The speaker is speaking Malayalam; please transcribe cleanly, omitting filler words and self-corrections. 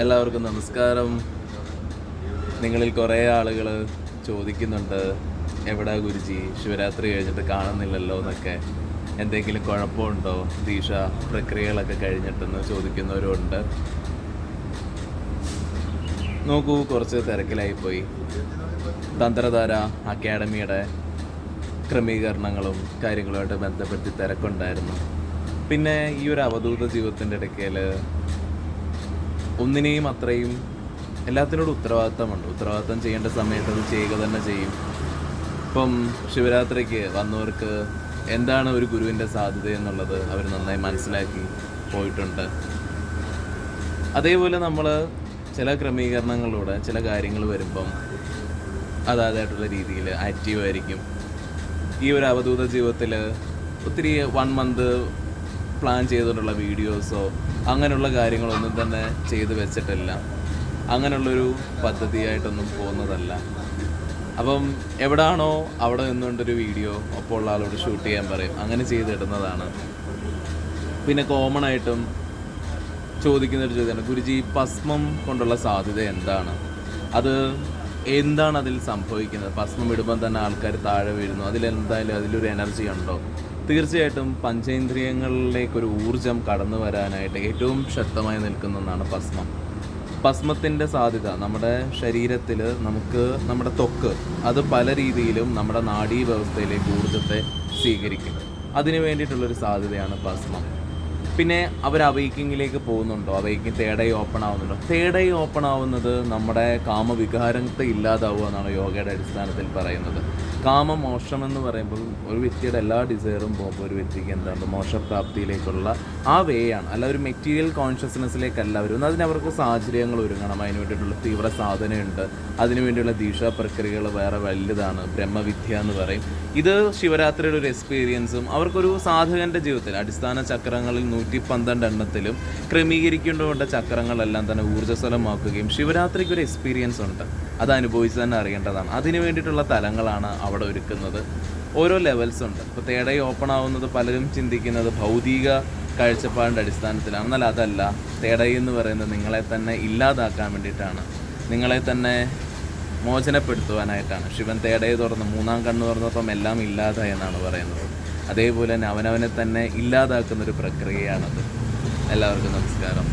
എല്ലാവർക്കും നമസ്കാരം. നിങ്ങളിൽ കുറേ ആളുകൾ ചോദിക്കുന്നുണ്ട്, എവിടാ ഗുരുജി, ശിവരാത്രി കഴിഞ്ഞിട്ട് കാണുന്നില്ലല്ലോ എന്നൊക്കെ, എന്തെങ്കിലും കുഴപ്പമുണ്ടോ ദീക്ഷ പ്രക്രിയകളൊക്കെ കഴിഞ്ഞിട്ടെന്ന് ചോദിക്കുന്നവരുണ്ട്. നോക്കൂ, കുറച്ച് തിരക്കിലായിപ്പോയി. തന്ത്രധാര അക്കാഡമിയുടെ ക്രമീകരണങ്ങളും കാര്യങ്ങളുമായിട്ട് ബന്ധപ്പെട്ട് തിരക്കുണ്ടായിരുന്നു. പിന്നെ ഈ ഒരു അവധൂത ജീവിതത്തിൻ്റെ ഇടയ്ക്കൽ ഒന്നിനെയും അത്രയും എല്ലാത്തിനോടും ഉത്തരവാദിത്തമുണ്ട്. ഉത്തരവാദിത്തം ചെയ്യേണ്ട സമയത്ത് അത് ചെയ്യുക തന്നെ ചെയ്യും. ഇപ്പം ശിവരാത്രിക്ക് വന്നവർക്ക് എന്താണ് ഒരു ഗുരുവിൻ്റെ സാധ്യത എന്നുള്ളത് അവർ നന്നായി മനസ്സിലാക്കി പോയിട്ടുണ്ട്. അതേപോലെ നമ്മൾ ചില ക്രമീകരണങ്ങളിലൂടെ ചില കാര്യങ്ങൾ വരുമ്പം അതാതായിട്ടുള്ള രീതിയിൽ ആക്റ്റീവായിരിക്കും. ഈ ഒരു അവധൂത ജീവിതത്തിൽ ഒത്തിരി 1 മന്ത് പ്ലാൻ ചെയ്തിട്ടുള്ള വീഡിയോസോ അങ്ങനെയുള്ള കാര്യങ്ങളൊന്നും തന്നെ ചെയ്ത് വെച്ചിട്ടില്ല. അങ്ങനെയുള്ളൊരു പദ്ധതിയായിട്ടൊന്നും പോകുന്നതല്ല. അപ്പം എവിടാണോ അവിടെ നിന്നുകൊണ്ടൊരു വീഡിയോ ഒപ്പം ഉള്ള ആളോട് ഷൂട്ട് ചെയ്യാൻ പറയും, അങ്ങനെ ചെയ്തിടുന്നതാണ്. പിന്നെ കോമൺ ആയിട്ടും ചോദിക്കുന്നൊരു ചോദ്യമാണ്, ഗുരുജി ഭസ്മം കൊണ്ടുള്ള സാധ്യത എന്താണ്? അത് എന്താണ് അതിൽ സംഭവിക്കുന്നത്? ഭസ്മം ഇടുമ്പം തന്നെ ആൾക്കാർ താഴെ വീഴുന്നു, അതിലെന്തായാലും അതിലൊരു എനർജി ഉണ്ടോ? തീർച്ചയായിട്ടും പഞ്ചേന്ദ്രിയങ്ങളിലേക്കൊരു ഊർജം കടന്നു വരാനായിട്ട് ഏറ്റവും ശക്തമായി നിൽക്കുന്ന ഒന്നാണ് ഭസ്മം. ഭസ്മത്തിൻ്റെ സാധ്യത നമ്മുടെ ശരീരത്തിൽ നമുക്ക് നമ്മുടെ ത്വക്ക് അത് പല രീതിയിലും നമ്മുടെ നാഡീവ്യവസ്ഥയിലേക്ക് ഊർജത്തെ സ്വീകരിക്കും. അതിന് വേണ്ടിയിട്ടുള്ളൊരു സാധ്യതയാണ് ഭസ്മം. പിന്നെ അവർ അവൈക്കിങ്ങിലേക്ക് പോകുന്നുണ്ടോ? അവൈക്കിങ് തേർഡ് ഐ ഓപ്പൺ ആവുന്നുണ്ടോ? തേർഡ് ഐ ഓപ്പൺ ആവുന്നത് നമ്മുടെ കാമവികാരത്തെ ഇല്ലാതാവുക എന്നാണ് യോഗയുടെ അടിസ്ഥാനത്തിൽ പറയുന്നത്. കാമമോക്ഷമെന്ന് പറയുമ്പോൾ ഒരു വ്യക്തിയുടെ എല്ലാ ഡിസയറും പോകുമ്പോൾ ഒരു വ്യക്തിക്ക് എന്താണ് മോക്ഷപ്രാപ്തിയിലേക്കുള്ള ആ വേയാണ്, അല്ല ഒരു മെറ്റീരിയൽ കോൺഷ്യസ്നെസ്സിലേക്കല്ല വരുന്നത്. അതിനവർക്ക് സാഹചര്യങ്ങൾ ഒരുങ്ങണം. അതിന് വേണ്ടിയിട്ടുള്ള തീവ്ര സാധനയുണ്ട്. അതിനുവേണ്ടിയുള്ള ദീക്ഷാ പ്രക്രിയകൾ വേറെ വലുതാണ്, ബ്രഹ്മവിദ്യ എന്ന് പറയും. ഇത് ശിവരാത്രിയുടെ ഒരു എക്സ്പീരിയൻസും അവർക്കൊരു സാധകൻ്റെ ജീവിതത്തിൽ അടിസ്ഥാന ചക്രങ്ങളിൽ 112 എണ്ണത്തിലും ക്രമീകരിക്കേണ്ടതുകൊണ്ട് ചക്രങ്ങളെല്ലാം തന്നെ ഊർജ്ജസ്വലമാക്കുകയും ശിവരാത്രിക്ക് ഒരു എക്സ്പീരിയൻസ് ഉണ്ട്, അത് അനുഭവിച്ച് തന്നെ അറിയേണ്ടതാണ്. അതിന് വേണ്ടിയിട്ടുള്ള തലങ്ങളാണ് അവിടെ ഒരുക്കുന്നത്. ഓരോ ലെവൽസ് ഉണ്ട്. ഇപ്പോൾ തേർഡ് ഐ ഓപ്പൺ ആവുന്നത് പലരും ചിന്തിക്കുന്നത് ഭൗതിക കാഴ്ചപ്പാടിൻ്റെ അടിസ്ഥാനത്തിലാണ്. എന്നാൽ അതല്ല. തേർഡ് ഐ എന്ന് പറയുന്നത് നിങ്ങളെ തന്നെ ഇല്ലാതാക്കാൻ വേണ്ടിയിട്ടാണ്, നിങ്ങളെ തന്നെ മോചനപ്പെടുത്തുവാനായിട്ടാണ്. ശിവൻ തേർഡ് ഐ തുറന്ന് 3-ാം കണ്ണ് തുറന്നപ്പം എല്ലാം ഇല്ലാതായി എന്നാണ് പറയുന്നത്. അതേപോലെ തന്നെ അവനവനെ തന്നെ ഇല്ലാതാക്കുന്നൊരു പ്രക്രിയയാണത്. എല്ലാവർക്കും നമസ്കാരം.